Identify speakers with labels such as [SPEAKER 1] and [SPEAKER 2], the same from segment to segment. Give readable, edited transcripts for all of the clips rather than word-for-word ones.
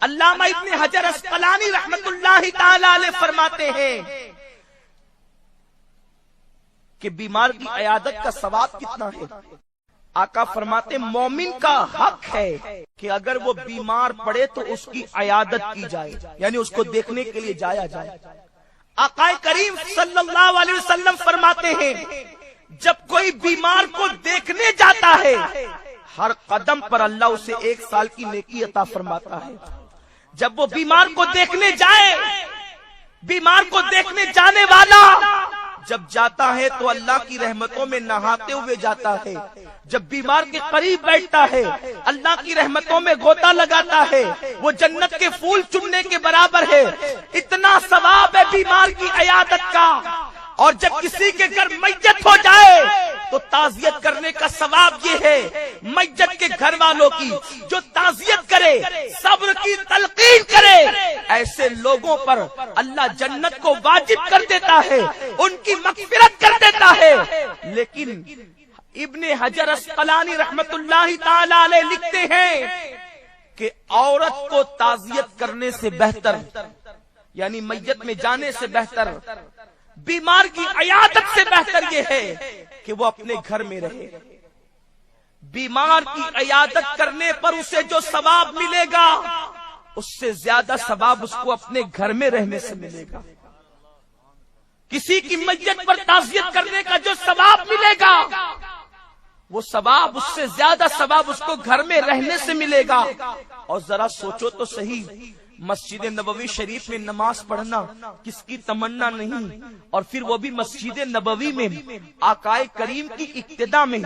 [SPEAKER 1] علامہ ابن حجر اسقلانی رحمت اللہ تعالی علیہ فرماتے ہیں کہ بیمار کی عیادت کا ثواب کتنا ہے؟ آقا فرماتے مومن کا حق ہے کہ اگر وہ بیمار پڑے تو اس کی عیادت کی جائے، یعنی اس کو دیکھنے کے لیے جایا جائے۔ آقا کریم صلی اللہ علیہ وسلم فرماتے ہیں جب کوئی بیمار کو دیکھنے جاتا ہے ہر قدم پر اللہ اسے 1 سال کی نیکی عطا فرماتا ہے۔ جب وہ بیمار کو دیکھنے جائے، بیمار کو دیکھنے جانے والا جب جاتا ہے تو اللہ کی رحمتوں میں نہاتے ہوئے جاتا ہے، جب بیمار کے قریب بیٹھتا ہے اللہ کی رحمتوں میں غوطہ لگاتا ہے، وہ جنت کے پھول چننے کے برابر ہے۔ اتنا ثواب ہے بیمار کی عیادت کا۔ اور جب کسی کے گھر میت ہو جائے تو تعزیت کرنے کا ثواب یہ ہے، میت کے گھر والوں کی جو تعزیت کرے، صبر کی تلقین کرے، ایسے لوگوں پر اللہ جنت کو واجب کر دیتا ہے، ان کی مغفرت کر دیتا ہے۔ لیکن ابن حجر اسقلانی رحمت اللہ تعالی علیہ لکھتے ہیں کہ عورت کو تعزیت کرنے سے بہتر، یعنی میت میں جانے سے بہتر، بیمار کی عیادت سے بہتر یہ ہے کہ وہ اپنے گھر میں رہے۔ بیمار کی عیادت کرنے پر اسے جو ثواب ملے گا اس سے زیادہ ثواب اس کو اپنے گھر میں رہنے سے ملے گا۔ کسی کی میت پر تعزیت کرنے کا جو ثواب ملے گا وہ ثواب، اس سے زیادہ ثواب اس کو گھر میں رہنے سے ملے گا۔ اور ذرا سوچو تو صحیح، مسجد نبوی شریف میں نماز پڑھنا کس کی تمنا نہیں، اور پھر وہ بھی مسجد نبوی میں آقائے کریم کی اقتداء میں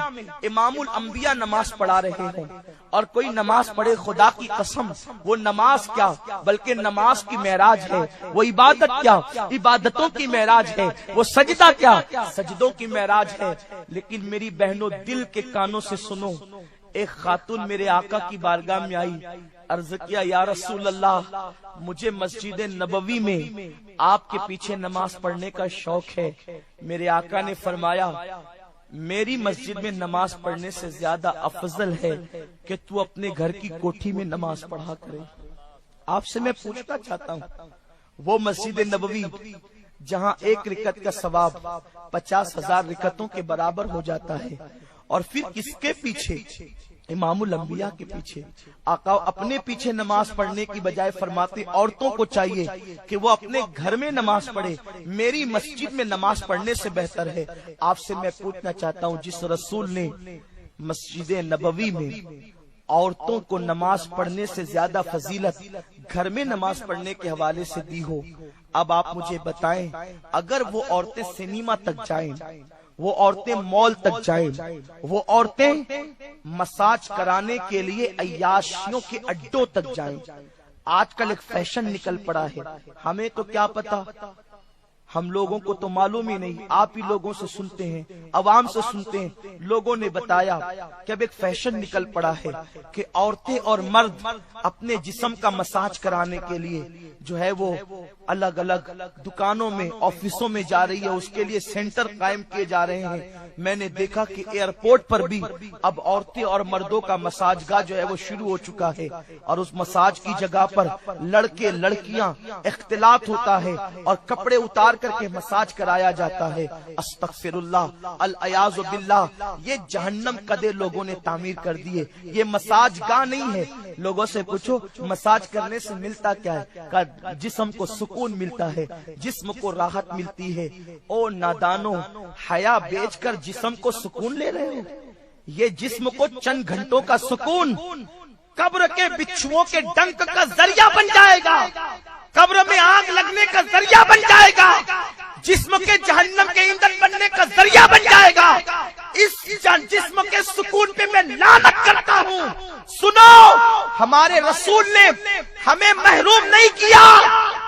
[SPEAKER 1] امام الانبیاء نماز پڑھا رہے ہوں، اور کوئی نماز پڑھے، خدا کی قسم وہ نماز کیا بلکہ نماز کی معراج ہے، وہ عبادت کیا عبادتوں کی معراج ہے، وہ سجدہ کیا سجدوں کی معراج ہے۔ لیکن میری بہنوں دل کے کانوں سے سنو، ایک خاتون میرے آقا کی بارگاہ میں آئی، عرض کیا یا رسول اللہ مجھے مسجد نبوی میں آپ کے پیچھے نماز پڑھنے کا شوق ہے۔ میرے آقا نے فرمایا میری مسجد میں نماز پڑھنے سے زیادہ افضل ہے کہ تو اپنے گھر کی کوٹھی میں نماز پڑھا کرے۔ آپ سے میں پوچھنا چاہتا ہوں وہ مسجد نبوی جہاں 1 رکعت کا ثواب 50,000 رکعتوں کے برابر ہو جاتا ہے، اور پھر کس کے پیچھے؟ امام الانبیاء کے پیچھے۔ آقا اپنے پیچھے نماز پڑھنے کی بجائے فرماتے عورتوں کو چاہیے کہ وہ اپنے گھر میں نماز پڑھے، میری مسجد میں نماز پڑھنے سے بہتر ہے۔ آپ سے میں پوچھنا چاہتا ہوں جس رسول نے مسجد نبوی میں عورتوں کو نماز پڑھنے سے زیادہ فضیلت گھر میں نماز پڑھنے کے حوالے سے دی ہو، اب آپ مجھے بتائیں اگر وہ عورتیں سنیما تک جائیں، وہ عورتیں مال تک جائیں، وہ عورتیں مساج کرانے کے لیے عیاشیوں کے اڈوں تک جائیں، آج کل ایک فیشن نکل پڑا ہے، ہمیں تو کیا پتا، ہم لوگوں کو تو معلوم ہی نہیں، آپ ہی لوگوں سے سنتے ہیں، عوام سے سنتے ہیں، لوگوں نے بتایا کہ اب ایک فیشن نکل پڑا ہے کہ عورتیں اور مرد اپنے جسم کا مساج کرانے کے لیے جو ہے وہ الگ الگ دکانوں میں آفسوں میں جا رہی ہے، اس کے لیے سینٹر قائم کیے جا رہے ہیں۔ میں نے دیکھا کہ ایئرپورٹ پر بھی اب عورتیں اور مردوں کا مساج گاہ جو ہے وہ شروع ہو چکا ہے، اور اس مساج کی جگہ پر لڑکے لڑکیاں اختلاط ہوتا ہے اور کپڑے اتار کر کے مساج کرایا جاتا ہے۔ استغفر اللہ العیاذ باللہ، یہ جہنم قدے لوگوں نے تعمیر کر دیے، یہ مساج گاہ نہیں ہے۔ لوگوں سے پوچھو مساج کرنے سے ملتا کیا ہے؟ جسم کو سکون ملتا ہے، جسم کو راحت ملتی ہے۔ او نادانو، حیا بیچ کر جسم کو سکون لے رہے ہو؟ یہ جسم کو چند گھنٹوں کا سکون قبر کے بچھوؤں کے ڈنک کا ذریعہ بن جائے گا، قبر میں آگ لگنے کا ذریعہ بن جائے گا، جسم کے جہنم کے ایندھن بننے کا ذریعہ بن جائے گا۔ اس جسم کے سکون پہ میں لعنت کرتا ہوں۔ سنو، ہمارے رسول نے ہمیں محروم نہیں کیا،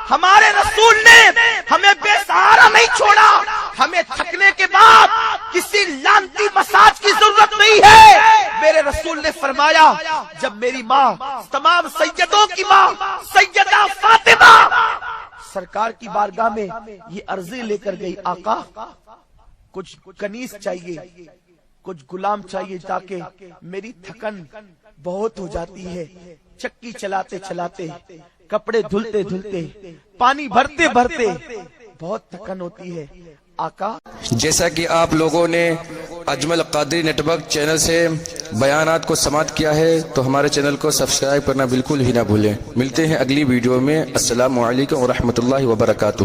[SPEAKER 1] ہمارے رسول نے ہمیں بے سہارا نہیں چھوڑا، ہمیں تھکنے کے بعد کسی لعنتی مساج کی ضرورت نہیں ہے۔ میرے رسول نے فرمایا جب میری ماں، تمام سیدوں کی ماں سیدہ فاطمہ سرکار کی بارگاہ میں یہ عرضی لے کر گئی، آقا کچھ کنیز چاہیے، کچھ غلام چاہیے، تاکہ میری تھکن بہت ہو جاتی ہے، چکی چلاتے چلاتے، کپڑے دھلتے دھلتے، پانی بھرتے بھرتے بہت تھکن ہوتی ہے، آقا
[SPEAKER 2] جیسا کہ آپ لوگوں نے Ajmal Qadri network channel سے بیانات کو سماعت کیا ہے تو ہمارے چینل کو سبسکرائب کرنا بالکل ہی نہ بھولیں۔ ملتے ہیں اگلی ویڈیو میں۔ السلام علیکم ورحمۃ اللہ وبرکاتہ۔